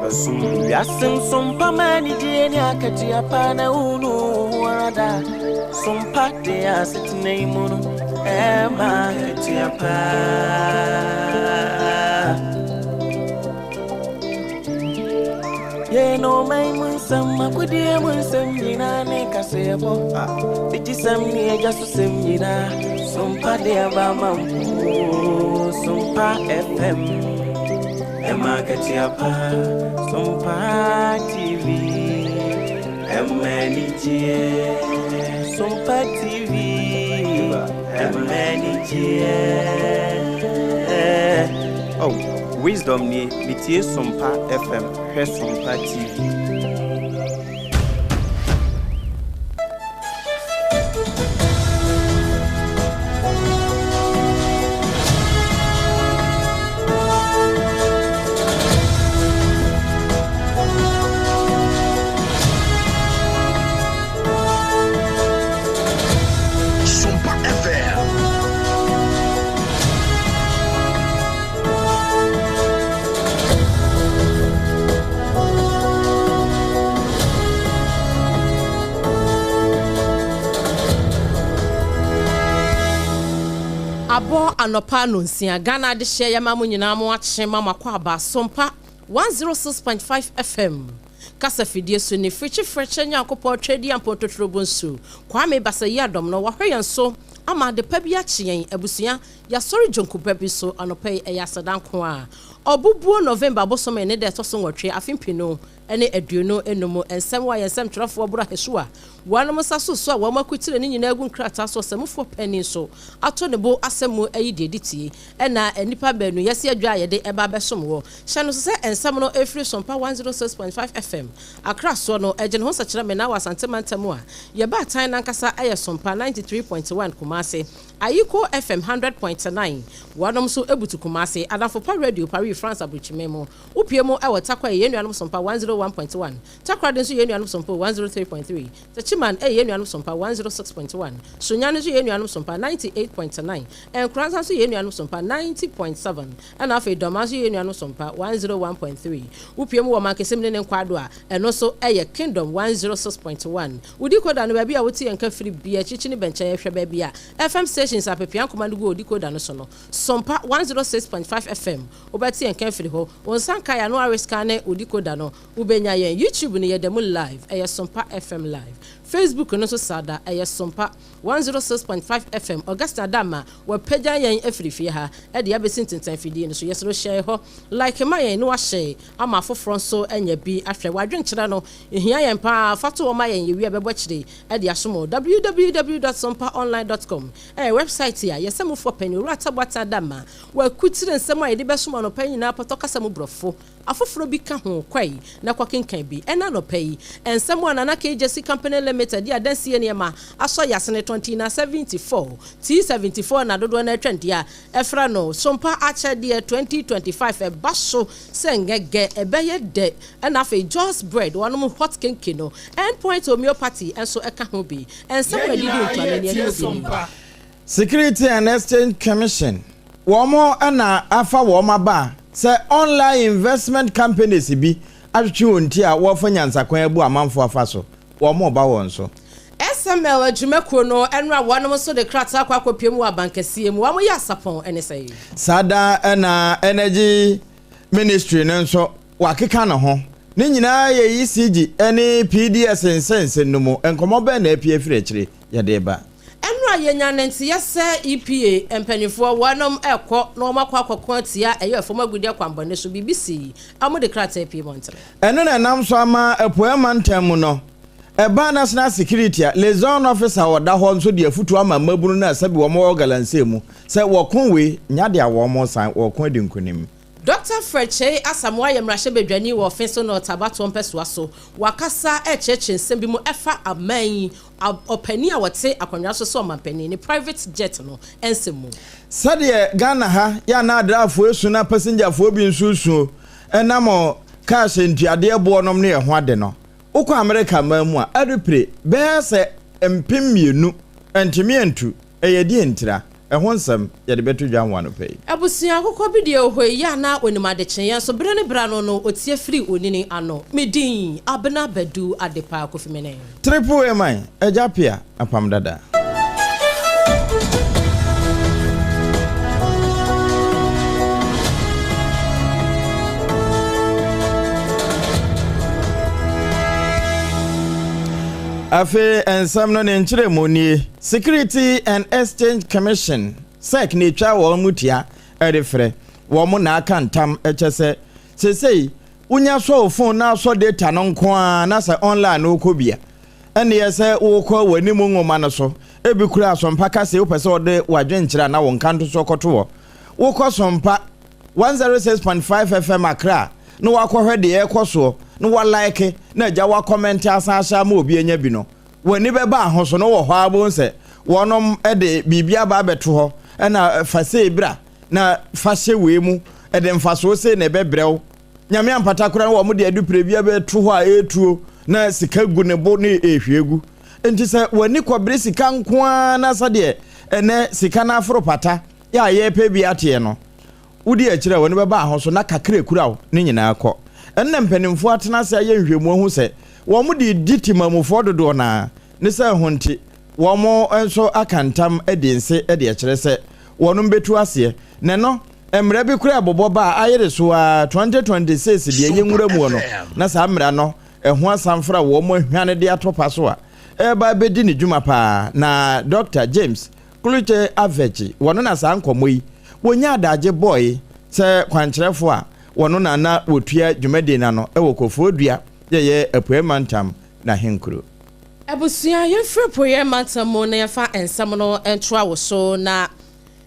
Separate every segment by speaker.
Speaker 1: Yasim Sompa mani jeni akati apana unu wada. Sompa de asit neimuno ema akati apa. Ye no mai munsam makudi munsam yina ne kasebo. Diti sam ni jasu sem yina. Sompa de abamam. Sompa FM. Ema akati apa. Sompa TV, MNG, Sompa TV, MNG. Oh, wisdom ni bitie Sompa FM, he Sompa TV.
Speaker 2: Abo anopa no nsia Ghana de hye ya mamu nyina mo akye mama kwa aba Sompa 106.5 FM kasa fidie so ne frichi nya akopɔ twedi ampoto bonsu kwame basayi adom no wahwe yen so ama de pa bi akye yen abusua ya sori jonkupa bi so anopa ya sadanko a obubuo November bosome ne de to so nwotwe afimpino ene aduono enum ensem wa yensem twerefo bura hesu a wanum saso so a wamakutire ne nyina agu nkrata so semfo pani so ato ne bo asemu ayi de ditie ena enipa banu yesi adwa yede eba besom wo hye no se ensem no efri Sompa 106.5 FM akra so no eje ho sakira me na wasantemantamu a ye ba tan nankasa aye Sompa 93.1 Kumase Ayiko FM 100.9 wanum so ebutu Kumase adafo pa radio Paris France abuchimemo upiemo ewo takwa ye nuanum Sompa 101.1 takwa den so ye nuanum Sompa 103.3 Chiman ye nuanum Sompa 106.1 Sunyane so ye nuanum Sompa 98.9 Enkransa so ye nuanum Sompa 90.7 and afi Doma so ye nuanum Sompa 101.3 upiemo wo mankesem ne nkwado a eno so eye Kingdom 106.1 udi koda no bia woti enka free bia chichi ne bencha ye hwe bia FM stations apepian command go udi koda no so no Sompa 106.5 FM obati enka free ho wonsanka ya no ariska ne udi koda no ubenya yen YouTube ne ye demo live eye Sompa FM live Facebook no so sada eye Sompa 106.5 FM Augusta Dama we pagya yen afrifie ha e de abesintintan fidie no so yesro share ho like ma yen no wa share ama foforo so anya bi ahwe wadwenkyera no ehia yen pa fato o ma yen yewi abebo kire e de asomo www.sompaonline.com website ya yesemu fo pani rata bata Dama we kutire nsem a ye de besomo no pani na potokasa mu brofo afoforo bi ka ho kwai na kwakenkan bi ena no pai ensem a nana KJC company limited ya dansie ne ma aso yasene 2074 T74 na dodo na twende a efra no Sompa ache de 2025 e baso sengege ebeye de ena fe just bread one hot kenke no endpoint homeopathy enso eka ho bi ensem a didi ntwane ne bi
Speaker 3: Security and Exchange Commission womo ana afa woma ba say online investment companies bi atwetwe onti a wo fa nyansakwan abu amanfo afa so womo ba won so
Speaker 2: SML adwumako no enra wonom so de krata akopiem wa bankasie mu womo ya sapon ene say
Speaker 3: sada na energy ministry nso wakeka na ho ne nyina ye ECG ene PDS nsense no mu enkomo ba na apie firi akire ye de ba
Speaker 2: enra yenya nenti yese EPA empanifo wonom ekọ no makwa akọkọ tia eye foma gudi akwambone so BBC amu de krata apie montre
Speaker 3: eno na nam so ama epoema ntam no eba national security liaison officer oda ho nso de afutu ama mabunu na sabi wo mo galanse mu se wo konwe nyade awo mo san wo kon de nkonim
Speaker 2: Dr. Freche asamwa yemrahye bedwani wo ofenso no tabato mpeswa so wakasa echeche nsem bi mu efa aman opani a wote akonwa so mampani ni private jet no ensemu
Speaker 3: sade Ghana ha ya na adrafo esu na passenger fo bi nsusu enamo cash ntuade ebo nom ne ho ade no ukọ America mamu a adupre be se empemienu entimi entu eyedi entira ɛho nsɛm yɛde bɛto dwa ho ano pɛi
Speaker 2: abusia akokɔ bi de ohoi ya na onimade kyen so bere ne bra no otie firi onini ano medin ABENA BADU ADEPA KWOFIE mene
Speaker 3: triple AMI AGYA APPIAH APAM DADAA Afe ensam no ne nkyere monie Security and Exchange Commission SEC ni twa wo mutia erefre wo mo na aka ntam echese sesei unya so phone na so data no nko a na se online okobia ene yese wo kɔ wani mu ngoma no so ebi kura asompa ka se opese ode wadwenkyira na wo nkanto so kɔto wo kɔ sompa 106.5 FM Accra no wakɔhwɛ de ekɔso no wa like na agya wa comment asasha ma obi enya bi no wani be ba ho so no wo hɔ abo nse wonom de bibia ba beto hɔ na fase bra na fase we mu de mfaso se na bebrew nyame ampata kora wo mo de adu prebia beto hɔ a etuo na sika gu ne bo ne ehwegu enti se wani kɔbre sika nko a na sade ene sika na afro pata ya ye pe bi ate no wodi akire wani be ba ho so na kakra kura wo ne nyina akɔ enne mpanimfo atena se aye nhwemu hu se wo mo de ditimamufo dodo na ne se honti wo mo enso akantam edinse ede akire se wonum betu ase ne no emre bi kura bobo ba ayere so a 2026 de yenwura mu no na sa mra no eho asamfra wo mo hwane de atopa so a eba bedi ne dwuma pa na Dr. James Kluche Avechi wono na sa nkomoyi wonya adaje boy se kwankyerefo a wono na wotua dwumade na no ewo kofodua ye apue mantam na henkuro
Speaker 2: abusia yefre poye mantam na yefa ensam no entoa wo so na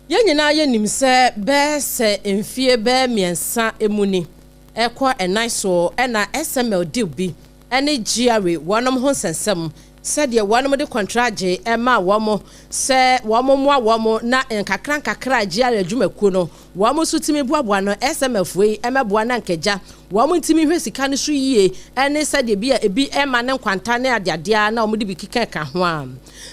Speaker 2: yenyina yenim se be se emfie be miensa emuni ekọ enaiso na SML deal bi ene GRA wonom ho sensem said ye wonom de contract ema womo se womo na nkakra GRA adwumaku no womo sutimi boaboa no SML foi emeboa na nkeja womo ntimi hwe sika no so yie ene said ye bia ebi ema ne nkwanta na adeadea na womo de bi kika ka ho a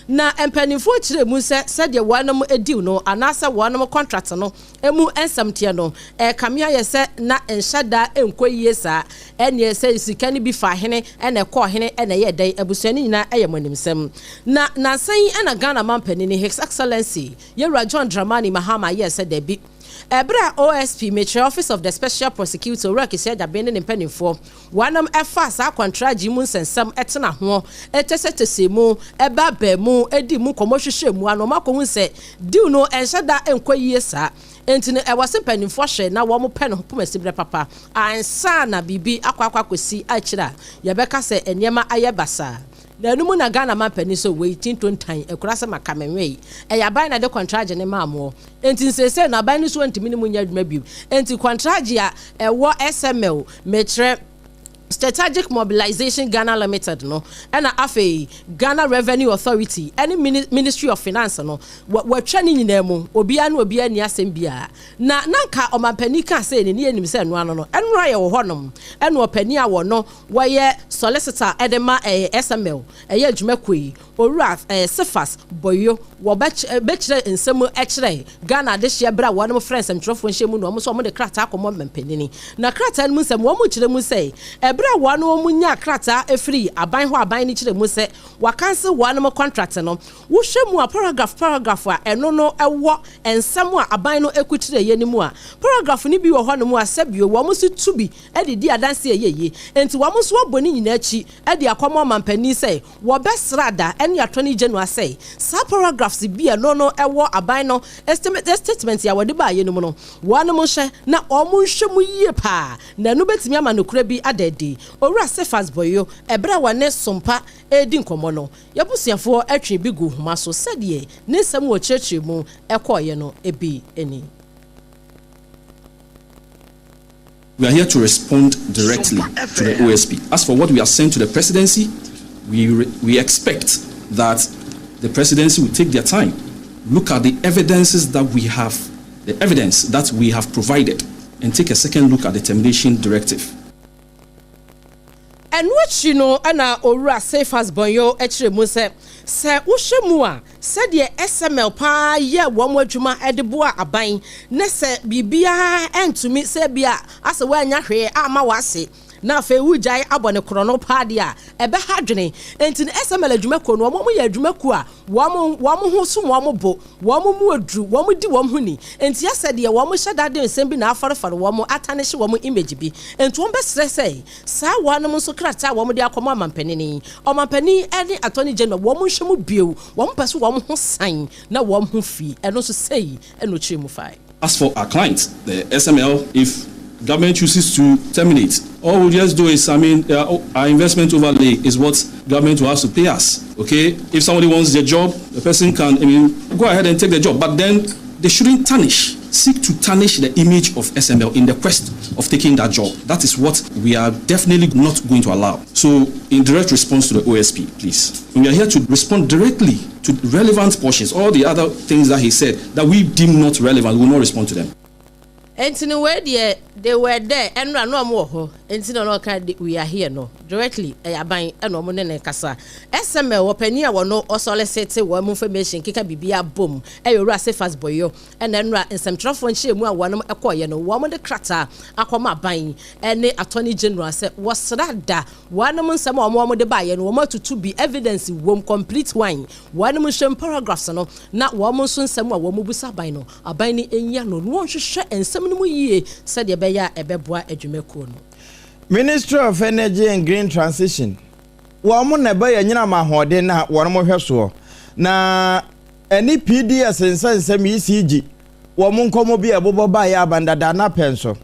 Speaker 2: na empanifo kire mu se said ye wonom ediw no anasa wonom contract no emu ensamtie no kamia ye se na enhyada enkoyie sa ene se sika ni bi fa hene ene kɔ hene ene ye dai abusuani nyina eyemonimsem na san ena Ghana mampani ni His Excellency Yewura John Dramani Mahama ye se debi Ebra OSP Metro Office of the Special Prosecutor work is said abene ne mpanimfo wanam efa sa contract mu nsensam etena ho etesetesemu eba ba mu edi mu komohwehwe mu anomakohu se diu no enhyada enkoyie sa enti no ewase mpanimfo hwe na wo mo pɛ no pomasibre papa ansa na bibi akwakosi akira yebeka se enyema aye basa na numu na Ghana mampani so waiting to time ekurasa makamenwe eyaban na de contract ne maamo enti nsese na ban so ntimi ne munya adwuma bi enti contract ya ewo SML metre Strategic Mobilization Ghana Limited no ena afei Ghana Revenue Authority any Ministry of Finance no watwa ni nyina mu obia ni asem bia na nanka omampani ka say ni enim say no ano no enra ye wo honom ena opani a wo no woye solicitor edema SML eye adwumakoi owura Sefas Boyo wo bekire nsem ekire Ghana de hye bra wo no friends mtrofo nhye mu no mo so mo de krata akomo mampani ni na krata mu nsem wo mo kire mu say bra wano munya krata efri aban ho aban ni kire mu se wa cancel one mo contract no wo hwemu a paragraph a eno no ewo ensam a aban no ekutire ye ni mu a paragraph ni bi wo ho no mu asabio wo mo si tubi edidi adanse yeye enti wo mo so oboni nyina achi edi akomo mampani se wo besrada eni atoni January say sa paragraphs bi eno no ewo aban no statement ya wode ba ye ni mu no wano mo hye na omo hwemu yie pa na no betimi ama no kura bi adadi owura Sefas Boyo ebra wane sompa edi nkomo no yabusiafo atwe bi gu homa so sadie ne nsam wo church mu ekoye no ebi eni.
Speaker 4: We are here to respond directly to the OSP. As for what we are saying to the presidency, we expect that the presidency will take their time, look at the evidences that we have, the evidence that we have provided, and take a second look at the termination directive.
Speaker 2: enu achi no ana owura safe as bonyo ekire mu se wohwemu a se de SML pa ye wo mo adwuma edebo aban ne se bibia entumi se bia ase wa anya hwe ama wase na fe wujai abone krono pade a ebe hadwene enti SML adwuma ko no mo ye adwuma ku a wo mo ho so wo mo bo wo mo mu adru wo mo di wo ho ni enti asede wo mo hyeda de nsem bi na afarefare wo mo atane hye wo mo image bi enti wo be sresei sa wo no so krata wo mo de akomo amampanini omampani ene attorney general wo mo hwemu bio wo mo pese wo mo ho san na wo mo ho fi eno so sei eno chemu fai.
Speaker 4: As for our clients, the SML, if government chooses to terminate, all we'll just do is, our investment overlay is what government will have to pay us. Okay, if somebody wants their job, the person can, go ahead and take the job, but then they shouldn't seek to tarnish the image of SML in the quest of taking that job. That is what we are definitely not going to allow. So, in direct response to the OSP, please, we are here to respond directly to relevant portions. All the other things that he said that we deem not relevant, we will not respond to them.
Speaker 2: Entini where they were there and no more entini no ka we are here no directly aban eno mo ne kasa SML wopania wo no osolicate wo information kika bibia bom eyowura sefas boyo enenra nsemtrofo nchiemu a wonom ekoye no wo mo de krata akoma aban ene attorney general se wosrada wonom nsem wo mo de baye no wo matutu bi evidence wom complete wine wonom hwem paragraphs no na wo mo so nsem a wo mo busa aban no aban ni enya no wo hwehwe ensem no mu yie se de beya ebeboa adwumako no.
Speaker 3: Ministry of Energy and Green Transition. Wo na ba ya nyina ma hode na wo mo hweso na any PDS nsensem ECG wo mo nkomo bi ebobo ba ya bandada na penso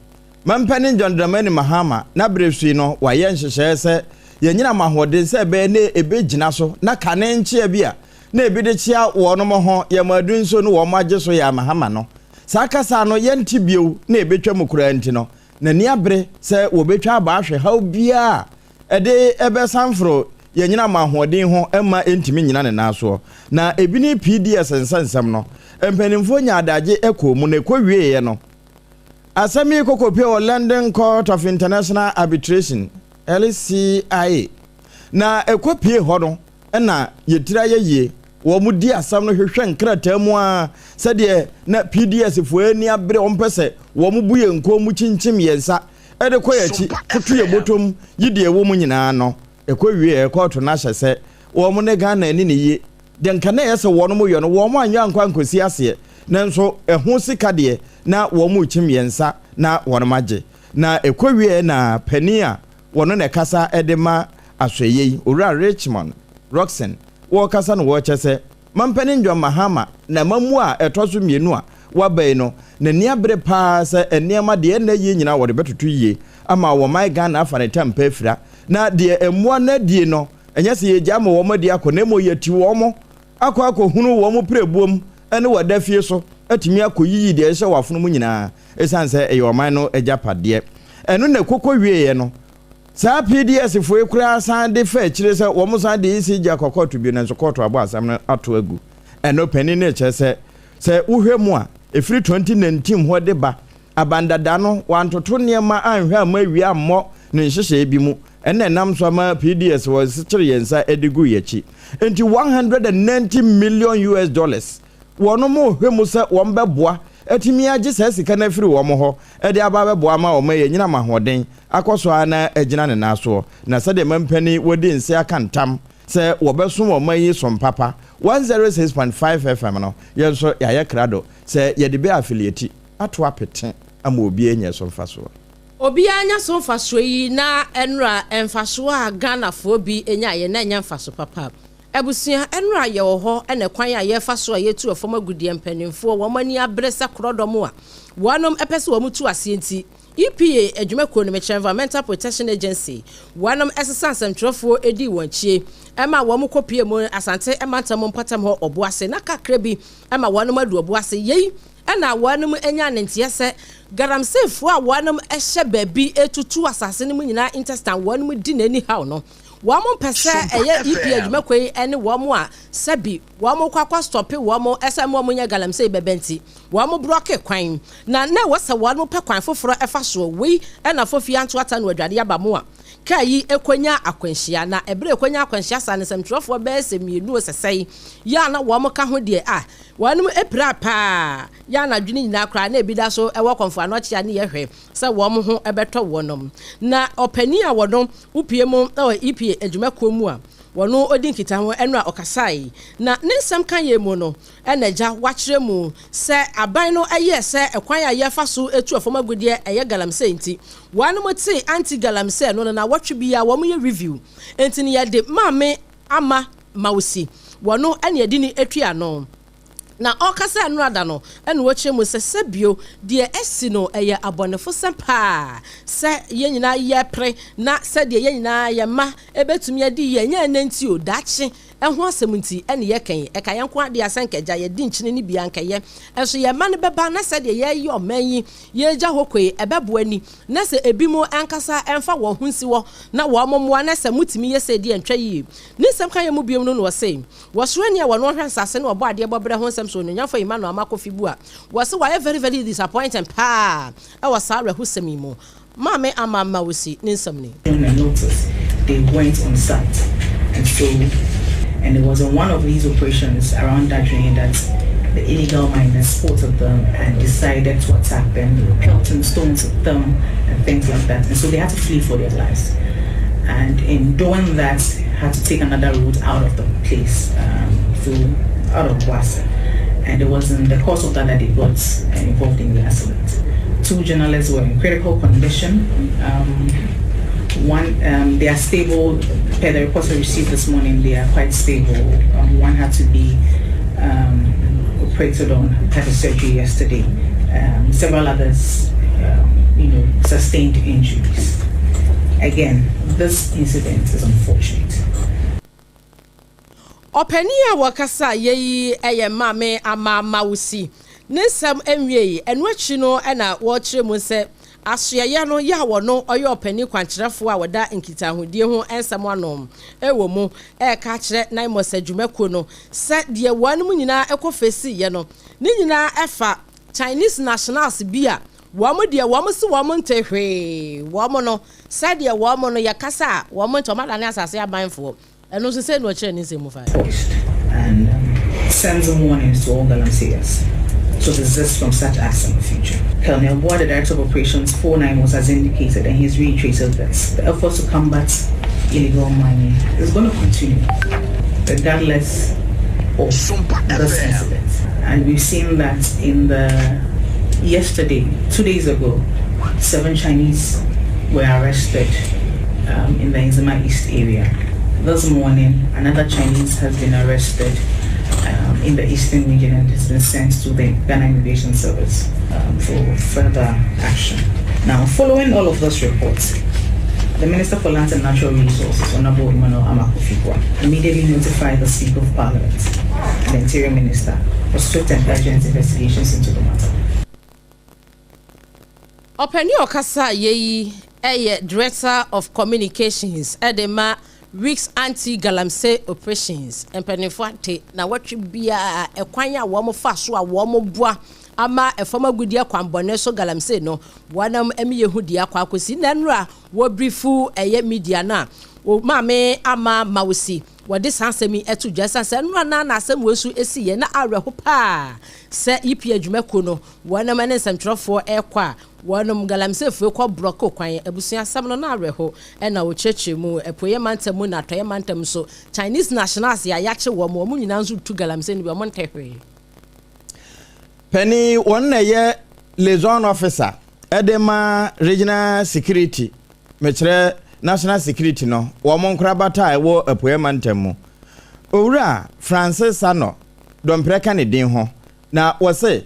Speaker 3: mampani John Dramani Mahama na brefui no wa ye nhyehyɛ se ya nyina ma hode se be na ebegina so na kane nche bia na ebide chia wo no mo ho ya madu nso no wo magye so ya Mahama no sakasa no ye ntibiew na ebetwa mukura nti no na niabre se wo betwa ba ahwe ha bia ede ebe sanfro ye nyina ma hoden ho ema entimi nyina ne naso na ebini PDS nsansam no empanimfo nya adaje ekomu na ekowie ye no asami kokopie o London Court of International Arbitration LCIA na ekopie ho no na yetira ye wo mu di asam no hwehwe nkrata mu a sede na PDS fo ani abre ompese wo mu buye nko mu chinchim yensa ede koyachi kutu ye botom yide wo mu nyina no ekowie court na hyese wo mu ne Ghana ani ne ye de nka na yese wo no mu yo no wo mu anwa nkwa nkosi ase nanso eho sika de na wo mu chim yensa na wo no magye na ekowie na pania wo no ne kasa ede ma asweye owura Richmond Roxen wo kasa no wo chese mampani John Mahama na mamu a etoso mienu a wabai no na niabre pa se eniema de na ye nyina wo de betoto yie ama wo mai Ghana afane tempa afira na de emua na die no enye se ye jama wo madi akona mo yati wo mo akọ hunu wo mo prebuom ene wada fie so atimi akoyiyi de ehye wafunu mu nyina esanse eyoman no ejapade eno na kokko wieye no sa PDS fo ekura san de fa kire se wo mo san de isi ja kokoto bi na nso koto abo asam na ato agu eno pani na eche se uhwemu a efiri 2019 ho de ba abandada no wantoto niema anhwe ama wi ammo ne nhyehyɛ bi mu ene nam so ma PDS was kire yensa edigu yachi enti $190 million wono mo hwemu se wo mbeboa atimi agye sika na firi wo mo ho ede aba beboa ma wo ma ye nyina mahoden akoso ana agina ne naso na sede mampani wodi nse akantam se wo beso wo ma yi sompapa 106.5 FM no yenso ya krado se ye de be affiliate ato apete ama obi enya somfaso
Speaker 2: obi anya somfaso yi na enra emfaso a Ghana fo bi enya ye na enya mfaso papa ebusia enra ye wo ho ene kwan a ye faso a yetu ofoma gudie mpanimfo wo mani abrese krodom a wonom epese wo mutu asienti EPA adwumako no Environmental Protection Agency wonom esesa ntrofo edi wanchie ema wo mu kopie mu asante emantam mpatam ho oboase na kakra bi ema wonom adu oboase yei ena wonom enya nentiese garamsefo a wonom ehye baabi etutu asase no mu nyina intestine wonom di nani haw no wamo pese eye EPA adwumako yi ene womo a sabi womo kwakwa stope womo esem womo nya galamsey bebenti womo block kwan na wasa womo pe kwan foforo efa so wi ena fofi anto ata no adwade aba mo a kai ekonya akwanhia na ebre ekonya akwanhia sa ne semtrofo be semienu osesai ya na wo mo ka ho de wanum epra pa ya na dwene nyina kra na ebida so ewo konfo anochia ne yehwe se wo mo ho ebeto wonom na opani a wodon upie mu EPA adwumakuo mu a wono odin kita ho enu a okasai na ne nsem kan ye mu no enaja wachire mu se aban no eye se ekwan ya yefa so etu afoma godie eye galamse nti wanum ti anti galamse no na watwe bia wo mo ye review enti ne ye de maame ama mausi wono ene edi ni etwa no na okasa anu ada no ene wochire mu se sebio de esi no eye abonefo sempa se ye nyina ye pre na se de ye nyina ye ma ebetumi adi ye nya nanti o dachi ehho asemunti ene ye kan e kan yanko ade asankaja ye di nchine ni bia nkaye enso ye ma ne beba na se de ye ye omanyi ye gya hokwe ebebo ani na se ebimo ankasa emfa wo hunsi wo na wo momoa na se mutimi ye se de entwa yi ni sem kan ye mu biom no no se wo so ani wo no hwe nsase na obo ade bobre ho nsem so no nyafo imano amakofi bu a wo se wa very very disappointing pa e wo sa rehu semimo mame amama wosi ni nsem ni
Speaker 5: they went on site and it was in one of these operations around that drain that the illegal miners spotted them and decided what's happened, pelting stones at them and things like that. And so they had to flee for their lives. And in doing that, had to take another route out of the place, out of Wasa. And it was in the course of that they got involved in the accident. 2 journalists were in critical condition. One, they are stable. Per the reports I received this morning, they are quite stable. One had to be operated on, had a surgery yesterday. Several others, sustained injuries. Again, this incident is unfortunate.
Speaker 2: Openia wakasa yeyi eye mame ama mausi. Nesam enwie enwachi no na wo kire mu se asoya no ya wo no oyo opani kwankyerefo a wada nkitahudie ho ensam anom ewo mu ka kire na imo sadwumakuo no se de wanum nyina ekofesi ye no ni nyina efa Chinese nationals bia womo de womo se womo ntehwe womo no se de womo no yakasa womo ntomada ne asase abanfo eno so se no kire ni se mu fa
Speaker 5: and sends warnings to all Galamseyers to desist from such acts in the future. Colonel Boa, the Director of Operations 49, has indicated, and he's reiterated that the efforts to combat illegal mining is going to continue, regardless of this incident. And we've seen that yesterday, 2 days ago, 7 Chinese were arrested in the Nzima East area. This morning, another Chinese has been arrested in the eastern region and has been sent to the Ghana Immigration Service for further action. Now, following all of those reports, the Minister for Lands and Natural Resources, Honorable Emmanuel Amakofi, immediately notified the Speaker of Parliament and the Interior Minister for swift and urgent investigations into the matter.
Speaker 2: Openi Okasa yeyi Director of Communications Edema Weeks anti-Galamsey operations empenifante na watwe bia ekwanya wo mo fa so a wo mo boa ama efoma gudia kwambone so Galamsey no wanam emiye hudi akwa akosi nanura wo briefu eye media na o maame ama mausi wode sansemi etu dwasanse nura na asem wesu esiye na areho pa se EPA adwumakuo no wanam ne nsɛmtwerɛfoɔ ekwa wanam Galamsey fu ekwa broko kwan abusua sam no na areho na wo kyekye mu epoye mantam na toye mantam so Chinese nationals ya yache wo mo nyina nzu tu Galamsey ni be mo ntehwe
Speaker 3: penny one na ye liaison officer edema regional security mechre national security no wo mo nkra bata ewo epoye mantam mu owura Francis ano dompreka ne din ho na wo se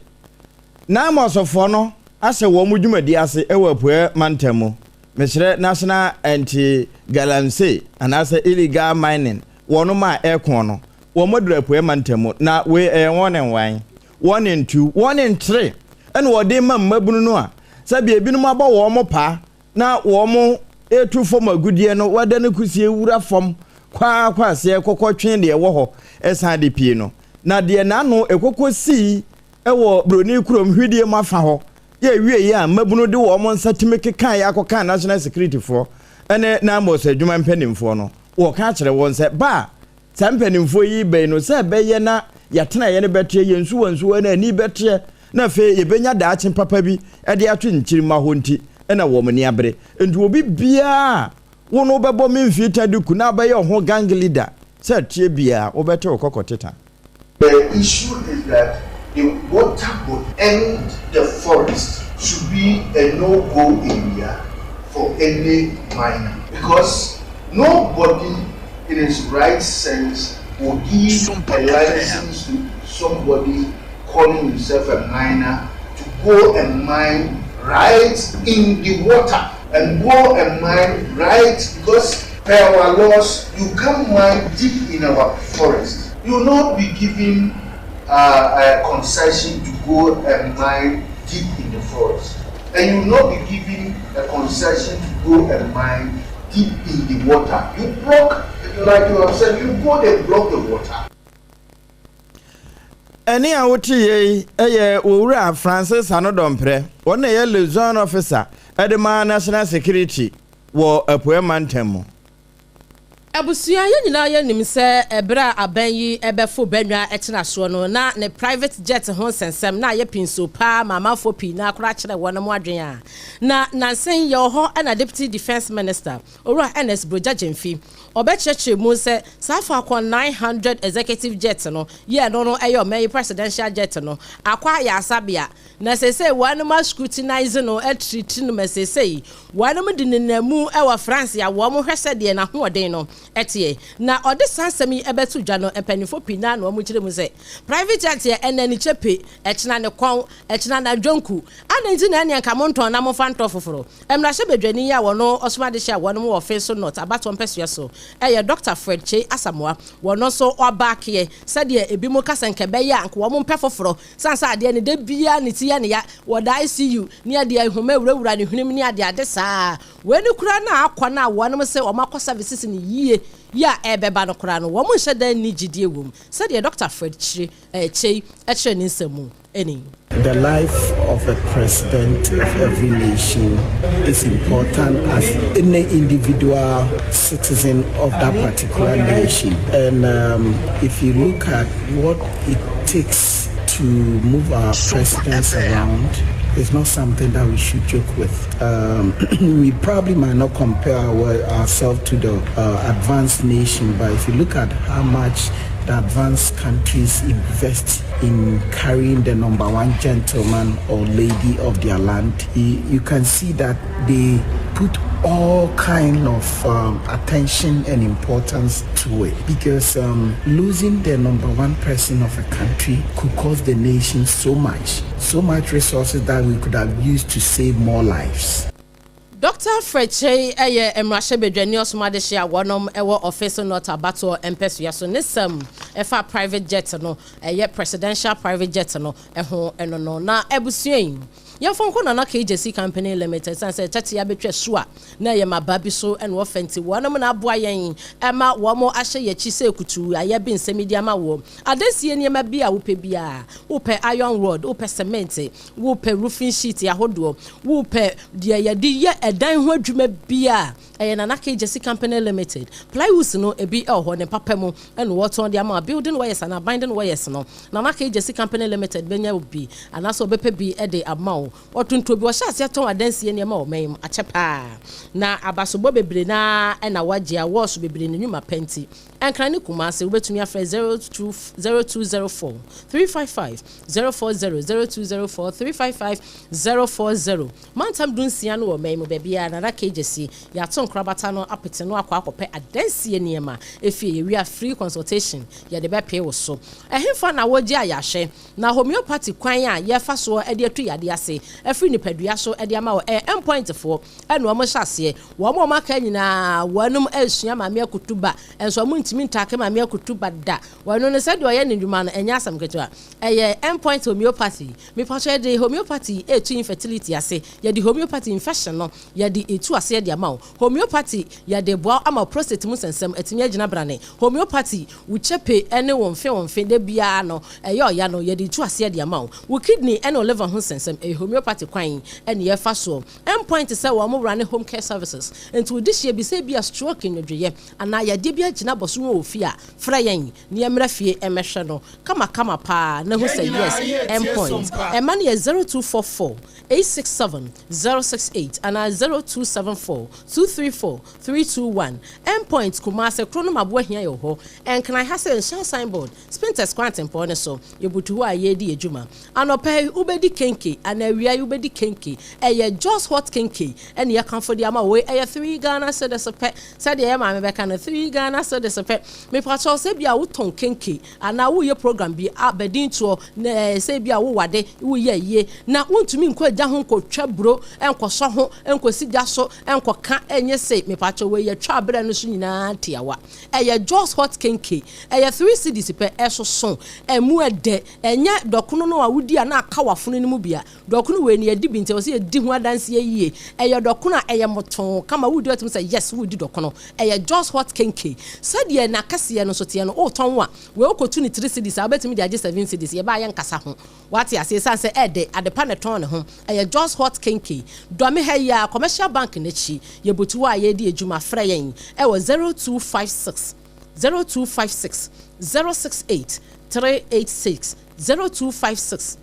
Speaker 3: na mosofo no ase wo mu dwumadi ase ewo apoe mantamu mechire national anti Galamsey anase illegal mining wono ma ekon no wo modura apoe mantamu na we won en wan 1 and 2 1 and 3 ene wo de mamabunu no a sabe ebinum aba wo mo pa na wo mo etu fom agudie no wada ne kusie wura fom kwa se kokotwen de wo ho esan de pie no na de na no ekokosi ewo broni kurom hwidie mafa ho ye wie ya mabunu de wo mo nsatime kekan ya akokan national security for ene na mo se dwuma mpanimfo no wo ka kire won se ba sa mpanimfo yi be no se be ye na yatena ye ne betre ye nsu na ani betre na fe ye benya daache papa bi e de atwe nkirima ho nti ena wo mni abre nti obi bia wo no bebo memfi taduku na ba ye ho gang leader se tie bia wo bete okokoteta.
Speaker 6: The issue is that the water would end the forest should be a no-go area for any miner, because nobody in his right sense will give a license to somebody calling himself a miner to go and mine right in the water and go and mine right, because per our laws you can't mine deep in our forest. You will not be given a concession to go and mine deep in the forest, and you will not be given a concession to go and mine deep in the water. You block, like you have said, you go and block the water.
Speaker 3: Any awoti ye owura Francis Anodompre one ye liaison officer edema national security wo apoemantam.
Speaker 2: Abusuya ye nyina ye nim se ebra aban yi ebefo banwa etena so no na ne private jet ho sensem na ye pinso pa mama fo pi na akora kire wona mo adwen a na nansen ye ho na deputy defense minister owura NS Broja Jemfi obecheche mu se safa akwa 900 executive jet no ye no eyo may presidential jet no akwa ya asabia na sese one ma scrutinize no treat no mesese one mo dininamu e wa France ya wo mo hwese de na hoden no etie na ode sansemi ebetu dwa no empanifo pina na mo kire mu se private jet ye enani chepe echina ne kon echina na dwonku anenti na anya kamonton na mo fanto foforo emra hye bedwani ya wo no osoma de hye wo no wo face not abaton pesua so eye Dr. Fred Che Asamoah wono so oback ye sade ebi mo kasenkebe ya anko wo mo mpefoforo sansa ade ne de bia ne tie ne ya wo da ICU ne ade ahoma wurawura ne hwenem ne ade saa we ne kura na akwa na wo no se o makọ services ne yie ya ebeba no kura no wo mo hye da ni gidie wom sade Dr. Fred Che eche ni nsemu eni.
Speaker 7: The life of a president of every nation is important as any individual citizen of that particular nation. And if you look at what it takes to move our presidents around, it's not something that we should joke with. We probably might not compare ourselves to the advanced nation, but if you look at how much the advanced countries invest in carrying the number one gentleman or lady of their land, you can see that they put all kind of attention and importance to it, because losing the number one person of a country could cost the nation so much resources that we could have used to save more lives.
Speaker 2: Dr. Fred Che emrashe bedwani osoma de hye wonom ewo office not abato empesua so nesam efa private jet no presidential private jet no eho eno no na ebusuan Yafonko na KJC Company Limited sanse tati ya betwe so na ye mababi so en wo fenti wonom na aboa yen ema wo mo ahye ye chi se kutu aye bi nsemi dia ma wo adesie ne ma bia wo pe bia wo pe iron rod wo pe cement wo pe roofing sheet ya hodo wo pe dia ye di ye edan ho adwuma bia na KJC Company Limited plywood no ebi ho ne papa mu en wo ton dia ma building wires and binding wires no na KJC Company Limited benya obi anaso bepe bi de amount otunto bi wo hyase ton adansie ne ma o mem achepa na abasobo bebre na na wagye awoso bebre ne nyuma penti enkran ne kumase wo betumi afre 0204 355 040 0204 355 040 mantam dunsia no o mem bebia na KJC ya ton krabata no apete no akwa akope adansie ne ma efie we are free consultation ya de be pay wo so ehemfa na wogye ayahye na homeopathy kwan a ye fa so e de atu yade ase efiri nipadua so e de ama wo endpoint for eno mo hyase wo mo maka nyina wanum asua ma me akutuba enso mo ntimi ntake ma me akutuba da wano ne said oye ndwuma no enya asam ketua eye endpoint homeopathy me pa so de homeopathy etu infertility ase ye de homeopathy infection no ye de etu ase de ama wo homeopathy ye de boa ama prostate mu sensem etimi agina brane homeopathy wo chepe ene wonfe de bia no eye oya no ye de etu ase de ama wo kidney ene liver ho sensem homeopathy kwan and ye fa so endpoint say wo mo run home care services into this year be say be a stroke in dweye ana ya de bia gina boso wo ofie a fra yen ne emra fie emehwe no kama pa na hu say yes endpoint e man ye 0244 867 068 and 0274 234 321 endpoint Kumase krono mabo hia yo ho and can I have say signboard Spinters Quantum pone so yebutu ho aye di ejuma anope ubedi kenke and awia ubedi kenke eye just hot kenke and ye kan for the ama we eye 3 Ghana cedis pe said ye ma me be kan 3 Ghana cedis pe me pacho se bia wo ton kenke ana wo ye program bi abedin to se bia wo wade wo ye na wontumi nko agya ho nko twa bro enko so ho enko sigya so enko ka enye se me pacho we ye twa bra no so nyina tiawa eye just hot kenke eye 3 cedis pe eso so emu ede enye dokono no awudi ana aka wafono ni mu bia dokono we ni edi bi nte o se edi ho adanse yie eye dokono eye moton kama wudi otum say yes wudi dokono eye just hot kenke said ye na kase no so tie no o ton wa we okotu ni 3 cedis abetimi de age 7 cedis ye ba ye nkasa ho wati ase sanse ede adepa ne ton ne ho eye just hot kenke do me ha ya commercial bank ne chi ye botu wa ye di ejuma fra yen e wo 0256 068 386 0256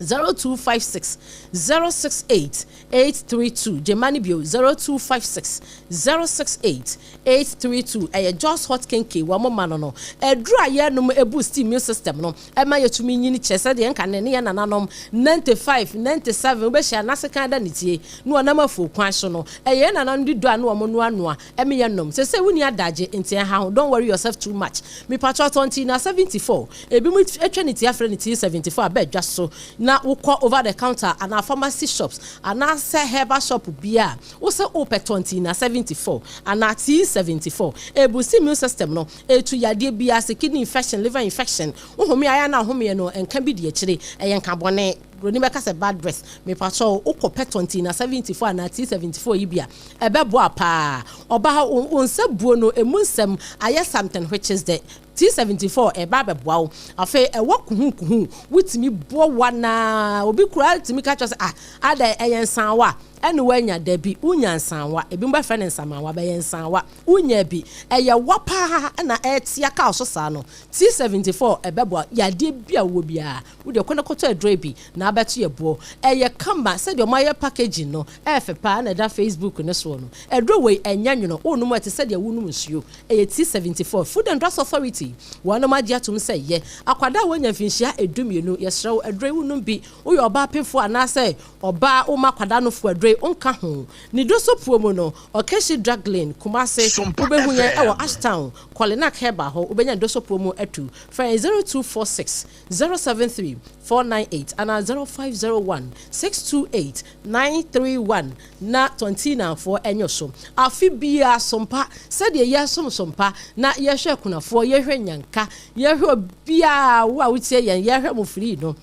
Speaker 2: 068 832 Gemani Bio 0256 068 832 just hot kenke wa mo mano edru aye no e boost immune system no e ma yetumi nyini chese de nka ne ye nananom 95 97 we be hia na second da nitie no onam afu kwan so no ye nanan di do anu omo no anu a e me ye nom se wuni adaje ntia ha ho don't worry yourself too much me patcho 20 na 74 e bi mu etwenity afre niti 74 abedwa so na wukọ over the counter and our pharmacy shops and our herbal shop bia wo se ope 20 na 74 and our T74 ebusi immune system no etu yade bia se kidney infection liver infection wo homi aya na homi no enka bi de akire eyenka bone Roni beka se bad breath me pacho ukopɛ 20 na 74 na T74 yibia ebebo apa oba onse buo no emunsem aye something which is the T74 eba beboa afa ewo kuhu witimi bo wana obi kura timi ka chose ada eyensan wa ene wanya da bi unyansan wa ebi mba friend nsama wa be yensan wa unya bi eye wapa na etia ka so sa no T74 ebebo yade bia wo bia wo de konekoto adre bi na abeto ye bo eye kamba se de omaye packaging no efepa na da Facebook ne so no edro we enyanwono onum ate se de wonum nsuo eye T74 Food and Drugs Authority wono ma dia tum se ye akwada wonya finhia edumienu ye srew adre wonum bi wo ye oba pefo anase oba wo makwada no fo adre onka ho ni doso puomo no Okeshi Drug Lane Kumase ubehunya ewo Ashtown Kwalenak Heba ho ubenya doso puomo atu for 0246 073 498 and 0501 628 931 na 29 for enyoso afibia sompa said ye sompa na ye hwe kunafo ye hwe nyanka ye hwe bia wa wutie ye hwe mo free no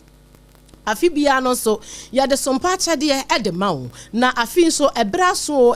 Speaker 2: afibia no so ya de sompa chade e de mawo na afi so ebraso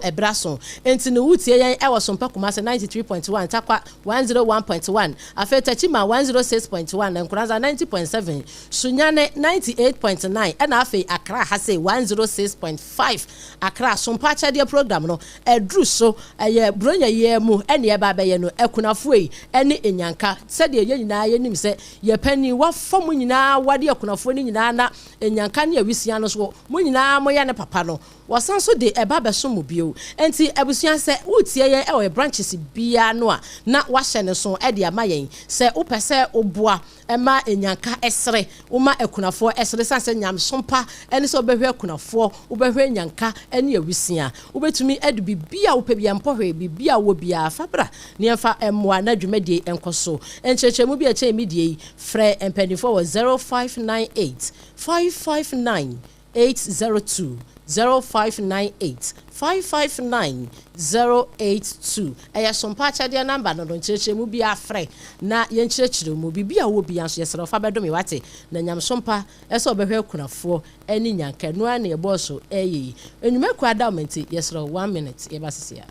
Speaker 2: enti no wutie yen e wo sompa Kumase 93.1 takwa 101.1 afetachima 106.1 na Nkuraza 90.7 Sunyane 98.9 and afi Accra hase 106.5 Accra sompa chade program no edru so ye bronya ye mu ene e ba ye no ekunafo yi ene enyanka sede ye nyina ye nim se ye pani wa fom nyina wade ekunafo ni nyina na enyanka ne awisia no so mo nyina mo ya ne papa no wasan so de eba beso mo bio enti abusuan se wutie ye e o branches bia no a na wahye ne so e de amayen se wo pese oboa ema enyanka esre wo ma ekunafo esre sanse nyam sompa ene so behwe ekunafo wo behwe enyanka ene awisia wo betumi ede bibia wo pe bia mpohwe bibia wo bia fabra ne emfa emwa na dwumadie enkoso enchechemu bia che medie frɛ empanifo 0598 559 802 0598 559 082 eya sompa chade number no nchirechemu bi afre na yenchirechire mu bibia wo bia so yesere fa bedomi wate na nyam sompa ese obehwe kunafo ani nyanka no ana ebo so eyi enwumeku adamenti yesere 1 minute yebasisia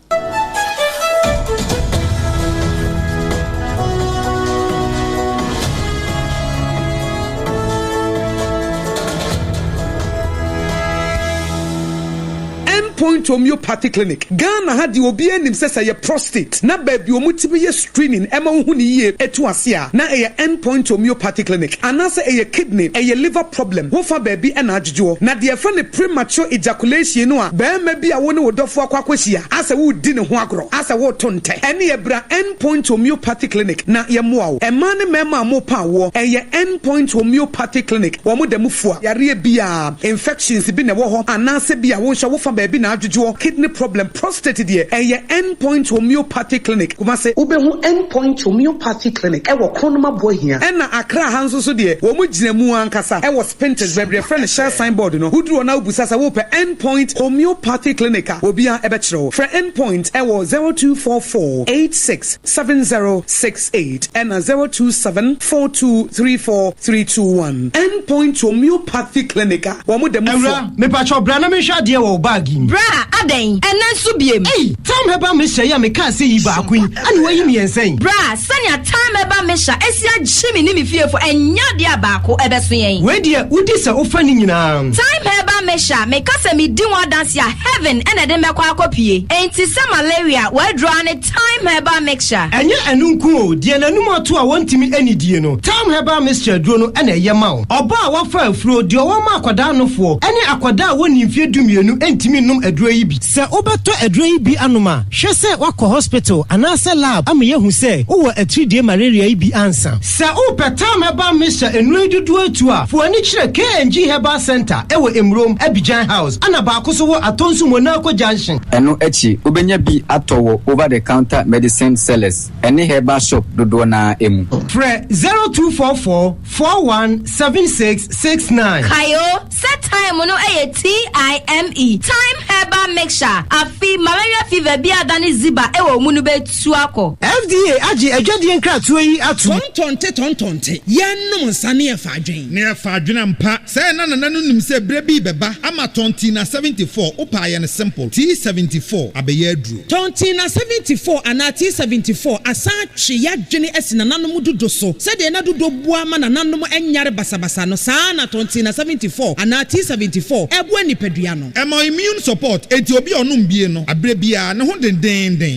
Speaker 8: Endpoint Homeopathy Clinic. Ghana had the obi enim say your prostate. Na baby omutibi ye screening ema huni ye etu asia. Na a Endpoint Homeopathy Clinic. Anasa a kidney, a liver problem. Wofa baby and ajujo. Na the friend premature ejaculation no a maybe a one would offer kwakweshia. As a wood dinner huagro. As a wood tonte. Any ebra Endpoint Homeopathy Clinic. Na ye muau. A man mema mo power. A ye Endpoint Homeopathy Clinic. Wamu de mufua. Yari bia infections bi na wo ho. Anasa bia wo sha wofa baby na ajujo. Kidney problem, prostate die. A ye Endpoint Homeopathy Clinic. Kuma se ubehu Endpoint Homeopathy Clinic. Ewo kronoma boy here. Ena Accra hanso so die. Wo mu gina mu ankasa. Ewo Spinters baby friend share signboard no. Wudru na ubusasa wo pe Endpoint Homeopathy Clinic. Obia ebechro. For Endpoint ewo 0244867068 and 0274234321. Endpoint Homeopathy Clinic. Wo mu dem
Speaker 9: Ewra me pacho bra na me hwa de wo bag im.
Speaker 10: Bra aden ena nso biem.
Speaker 9: Hey, time heba me hye ya me ka se yi ba kwin. Ani wayi me yensen.
Speaker 10: Bra sanya time heba me hya esia gyimi ni me fiefo enya de abako ebeso yen.
Speaker 9: We de udi se ofa ni nyina.
Speaker 10: Time heba me hya me ka se me di one dance ya heaven ena de me kwa akopie. Enti se malaria we draw ne time heba mixture.
Speaker 9: Enye enunku o de nanum ato a wontimi anidie no. Time heba mixture duro no ena ye ma wo. Oba a wafa afuro de wo ma akwada nofo. Ene akwada woni mfie dumienu entimi num aduro yi bi. Se obeto aduro yi bi anoma. Hwe se wakọ hospital anase lab am ye hu se wo atridie malaria yi bi ansa. Se o petam heba mixture enu dudu atu a fo ani kire KNG Herbal Center ewo Emrom Abidjan House ana ba ko so wo atonsu Monaco Junction.
Speaker 11: Eno echi obenya bi atowo over the counter medicine sellers. Ene herbal shop dodo na emu.
Speaker 9: Fre 0244417669.
Speaker 10: Kayo set time no TIME time herbal mixture afi malaria fever bi adani ziba ewo munu betu akọ.
Speaker 9: FDA agi adwade nkratoa yi ato.
Speaker 12: Tontonte yenum nsane e fa adwen. Ne e fa adwen ampa. Say na nim se bre bi beba ama tonti na 74 opa ye ne simple T74 abeye aduro. Tonti na 74 ana T74 asa twe ya dwene asina nanom dodo so. Se de na dodo bua ma na nanom enyare basabasa no saa na tonti na 74 ana T74 ebu anipadua no. Ema immune support enti obi onum bie no abre bia ne ho den.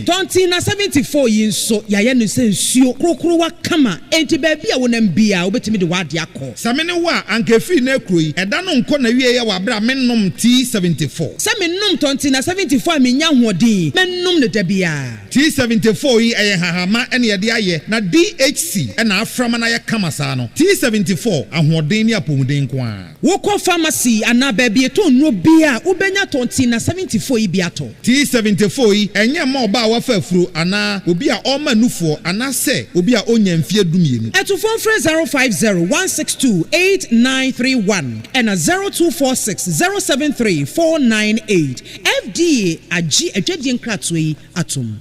Speaker 12: Tonti na 74 yi nso ya ye no se nsuo krokro wa kama enti ba bia wonam bia obetimi de wade akọ. Samene wa ankefi na ekroyi eda no nko na wie ya wa bra mennom T74. Se mennom tonti na 74 menya hoɔden mennom ne da bia. T74 yi eye hahama ene ye de aye na DHC ena aframa na ye kama saa no. T74 ahoɔden ni apomuden ko a. Wokɔ pharmacy ana ba bia to nro bia ubenya tonti na 74 yi bia to. T74 yi enye ma oba wa fa afuro ana obi a ɔma nufuo ana se obi a onya mfie dumienu. Eto phone 05016289931 and 02460734998. FDA AGYA APPIAH APAM.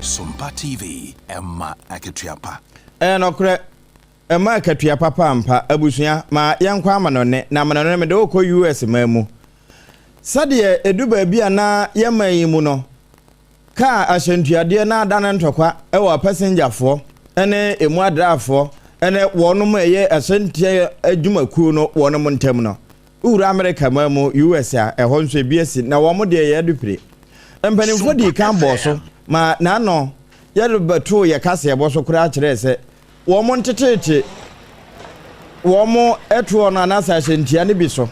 Speaker 13: SOMPA TV Emma Akatuapa.
Speaker 3: Okre Emma Akatuapa pampa abusua ma yankwa amanone na amanone me de okọ US mamu. Sade eduba bia na yemayi mu no. Ka ahyentuade na adana ntokwa ewo passenger fo ene emu adrafo ene wonum eye ahyentia adwumakuo no wonum ntem no. Ura America mamu US a ehọ nso ebiesi na wo mo de ye dupre. Empanimfo di kan boso ma na no yɛde bɛto yɛ kase ɛbɔ so kura kyerɛ sɛ wɔn ntetete wɔn ɛto no anasa ahyɛntia ne bi so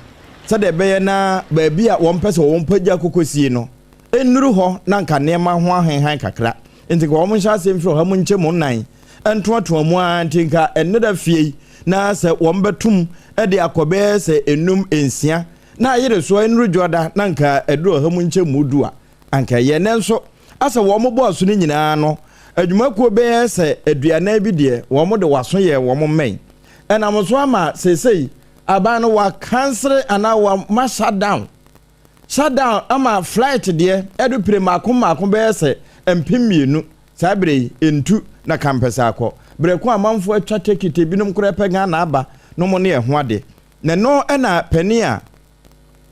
Speaker 3: sɛdeɛ ɛbɛyɛ na baabi a wɔn pɛ sɛ wɔn pagya kokosie no ennuru hɔ na nka nneɛma ho ahenhan kakra nti wɔn hyɛ asɛm firi hɔ mo nkyɛn mo nan ɛntoatoa mu a nti nka ɛnne da fie na sɛ wɔn bɛtum ɛde akɔbɛɛ sɛ enum ensia na ayere so ennuru dwoda na nka ɛduru hɔ mo nkyɛn mu du a anka yɛ ne nso asa wɔn mo bɔ so ne nyinaa no adwumakuo bɛyɛ sɛ aduana bi deɛ wɔn de waso yɛ wɔn mmɛn ɛnam so ama sesei aban no wa cancel ana wa ma shut down ama flight deɛ ɛdo pire maako bɛyɛ sɛ mpemienu saa bere entu na campus akɔ bere ko amanfo atwa ticket binom kora pɛ Ghana aba no mo ne ɛho ade na no ɛna pani a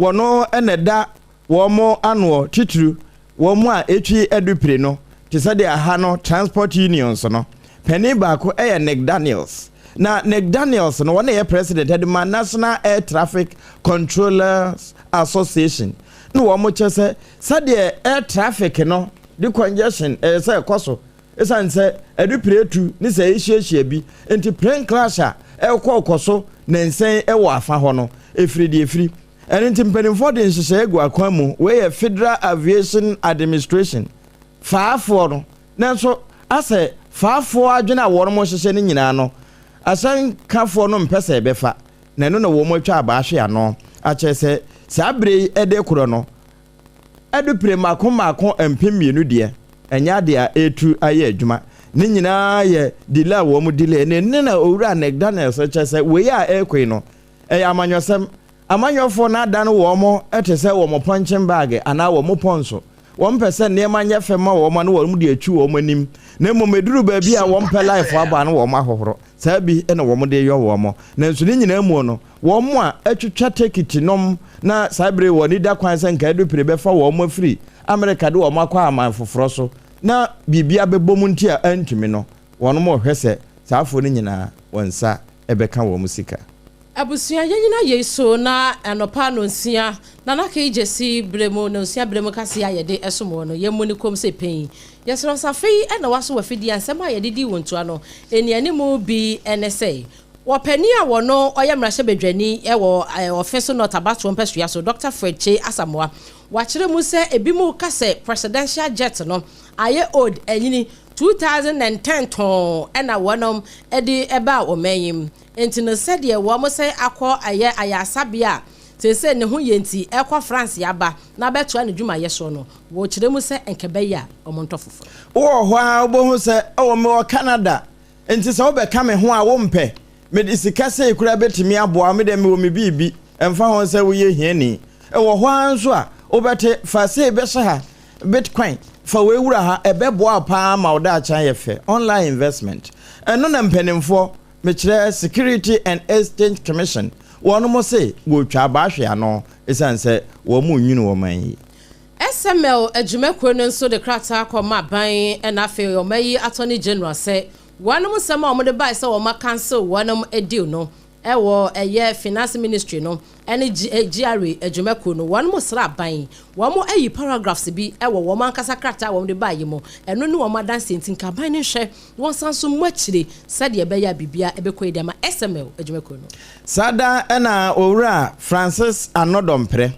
Speaker 3: wono eneda womo anwo titru womo a etwi edupre no te say de aha no transport unions no penny baako Nick Daniels na Nick Daniels no one ye president of the National Air Traffic Controllers Association no womo chese say de air traffic no the congestion say koso esan say edupre tu ni say ehie bi enti plane crash a koso na nsen wo afa ho no efiri and in Timpenford in Shegu Aquamu, where Federal Aviation Administration far for no. So I say far for Ajana Warmo Shenino. I sang Cafor no Pese Befa, Nano Womo Chabashi no. I say Sabre Ede Kurono. Edu Prema Comacon and Pim dear, and Yadia A2 Aye Juma. Nina ye dila womu delay, and Nina Ura Nick Daniel such as we are Equino. Amanyosem. Amanyo for na dan womo etese womo punching bag ana womo ponso 1% neema nya fema womo na womo de atwu womo anim na momeduru ba bi a wompe life aba na womo ahohoro sabi ena womo de yo womo na nso ni nyina mu no womo a atwetwa ticket nom na sabre woni da kwan se nka edu pire be fa womo free America de womo akwa aman foforo so na bibia bebom nti a antumi no wono mo hwese saafo ni nyina wonsa ebeka womo sika
Speaker 2: abusia yanyina yeso na anopa no nsia na na kai jesi bremo no nsia bremo kase ayede esomo no yemu ni kom se pen yesro safi na waso wafidi ansem ayede di wontu ano eniani mu bi NSA wopani a wono oyemrahye bedwani ewo ofeso not about one person so Dr. Fred Che Asamoah wachire mu se ebi mu kase presidential jet no aye old enyini 2010 ton ena wonom edi eba omayim enti no said ye wo mo say akọ ayasabia te say ne ho yenti ekọ France yaba na beto ane dwuma yeso no wo kire mu say enkebeya omontofofo wo ho a wo ho say o me Canada enti say wo be ka me ho a wo mpe me disika say kura betimi aboa me de me wo me bibi emfa ho say wo ye hiani e wo ho anso a wo bete fa say be ha Bitcoin for we wura ha ebeboa pa ma oda chan ye fe online investment eno na mpanimfo me kire Security and Exchange Commission wono mo say go twa ba hwe ano esan se wo mu nwunu wo man yi SML adwumakro no nso de krata akoma ban na afi o mayi Attorney General say wono mo sama o mo de bai say wo ma cancel wono deal no ewo eye finance ministry no ene GRA adwumakro no wono mo sra ban wo mo ayi paragraphs bi ewo wo man kasa krata wo de bai mo eno ne wo ma dan sentin ka ban ne hwe won sanso mwachire sade e beya bibia ebekọ ide ma SML adwumakro no sada ena owura Francis Anodompre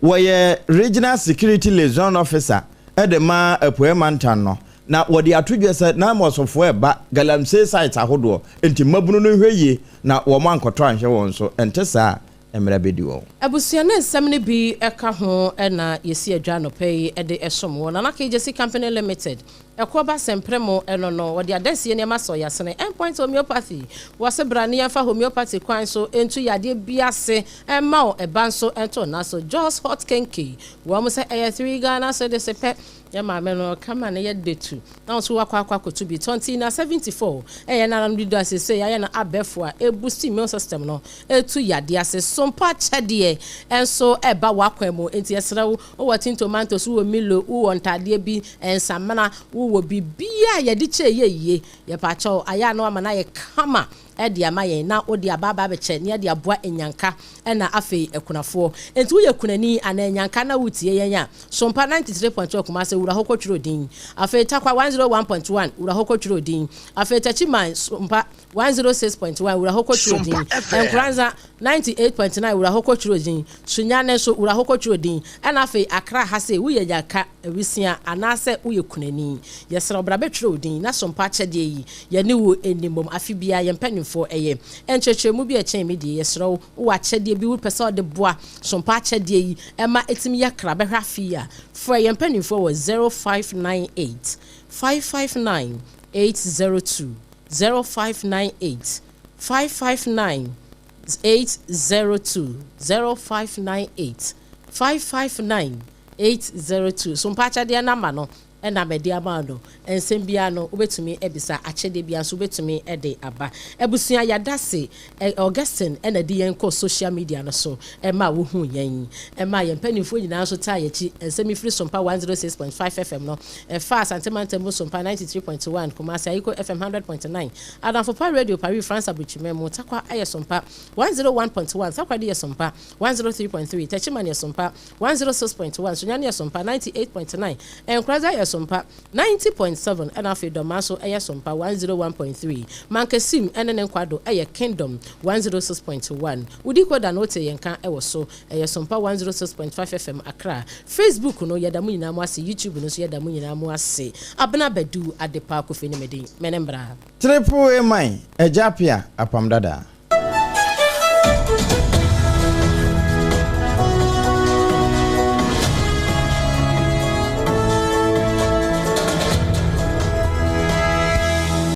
Speaker 2: woye regional security liaison officer edema apoemantan no na wodi atudwe se na mosofo eba galamsey site ahodo enti mabunu no hweye na wo mankoto anhwe won so ente saa emra bedi wo abusia na nsem ne bi eka ho na yesi adwa no pay ede esom wo na KJC company limited ekoba sempremo eno no wodi adansie ne maso yasene endpoint homeopathy wose brane yafa homeopathy kwan so entu yade biase emma o ebanso ento na so just hot kenki wo mo say 3 Ghana so de sepe ya ma me no kama na yede tu na so wakwa kotu bi 2074 na nam dido asese ya na abefo a ebusi immune system no etu yade ase sompa chede enso eba wakwa mu enti yesra wo watin tomatoes wo milo wo ntade bi ensamana wo bibia yedi che ye ye pa cho aya no ama na ye kama edi amaye na odi ababa be che ne edi aboa enyanka na afei ekunafo enti wo ye kunani ana enyanka na wutie yenya sompa 93.2 kuma se wura hokotwiro din afei takwa 101.1 wura hokotwiro din afei tachiman sompa 106.1 wura hokotwiro din enkranza 98.9 wura hokotwiro din sunyane so wura hokotwiro din na afei akra ha se wo ye yaka ewisia anase wo ye kunani yesra obra betwiro din na sompa chede yi ye ne wo enimom afibia ye mpani for eye enchechemu bi echen me die yesro wo achede bi wo pese ode boa sompa achede yi ema etimi yakra behwa fia for ye mpani for 0598 559 802 0598 559 802 0598 559 802 sompa achede number no ena medi amano ensem bia no obetumi ebisa achede bia so obetumi ede aba ebusua yadase Augustine ena di yenko social media no so ema wo hu yen ema yen panifo nyina so ta yechi ensem free Sompa 106.5 FM no fast antemantemo Sompa 93.1 Kumasi Ayiko FM 100.9 Adam for Radio Paris France Abuchime mo takwa aye Sompa 101.1 takwa di Sompa 103.3 Techimani Sompa 106.1 Sunyani Sompa 98.9 Enkraza Sompa 90.7 and afi domaso aya Sompa 101.3 Mankesim enen kwado aya Kingdom 106.1 udiko da note yenka ewo so aya Sompa 106.5 FM Accra Facebook no yadamu nyina mo ase YouTube no so yadamu nyina mo ase ABENA BADU ADEPA KWOFIE ne medin menembra
Speaker 3: triple A mine AGYA APPIAH APAM DADAA